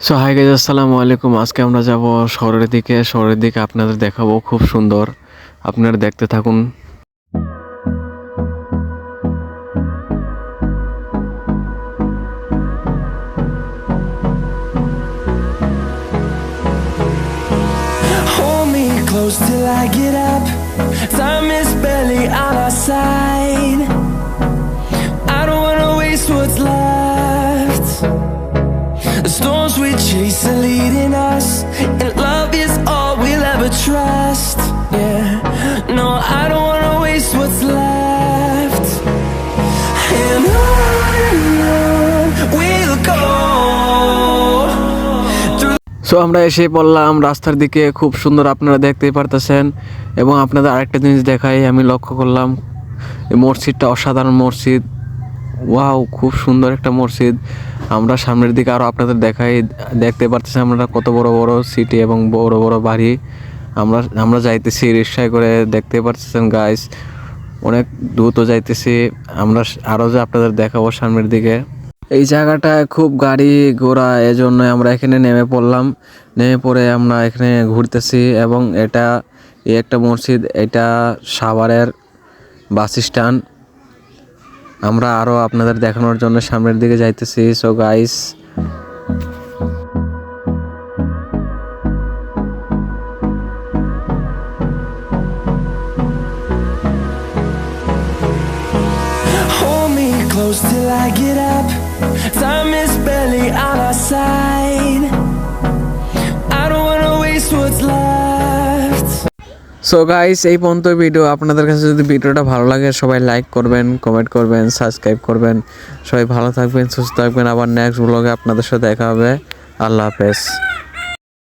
So hi guys, আসসালামু আলাইকুম। আজকে আমরা যাব শহরের দিকে আপনাদের দেখাবো, খুব সুন্দর। আপনারা দেখতে থাকুন। Hold me close till I get up. Time is barely on our side. I don't wanna waste what's left. The storms we chase are leading us, and love is all we'll ever trust. Yeah, no, I don't wanna waste what's left. And on we'll go. So আমরা এসে পড়লাম রাস্তার দিকে, খুব সুন্দর, আপনারা দেখতেই পারতেছেন। এবং আপনাদের আরেকটা জিনিস দেখাই, আমি লক্ষ্য করলাম এই মসজিদটা অসাধারণ মসজিদ। ওয়াও, খুব সুন্দর একটা মসজিদ। আমরা সামনের দিকে আরও আপনাদের দেখাই, দেখতে পারতেছেন আমরা কত বড় বড় সিটি এবং বড় বড় বাড়ি। আমরা যাইতেছি রিক্সায় করে, দেখতে পারতেছেন গাইস, অনেক দ্রুত যাইতেছি আমরা। আরও যে আপনাদের দেখাবো সামনের দিকে। এই জায়গাটায় খুব গাড়ি ঘোড়া, এজন্য আমরা এখানে নেমে পড়লাম। নেমে পড়ে আমরা এখানে ঘুরতেছি। এবং এটা একটা মসজিদ, এটা সাভারের বাস স্ট্যান্ড। আমরা আরও আপনাদের দেখানোর জন্য সামনের দিকে যাইতেছি। So guys, Hold me close till I get up. Time is barely on our side. I don't wanna waste what's left. So guys, এই পর্যন্ত ভিডিও। আপনাদের কাছে যদি ভিডিওটা ভালো লাগে, সবাই লাইক করবেন, কমেন্ট করবেন, সাবস্ক্রাইব করবেন। সবাই ভালো থাকবেন, সুস্থ থাকবেন। আবার নেক্সট ব্লগে আপনাদের সাথে দেখা হবে। আল্লাহ হাফেজ।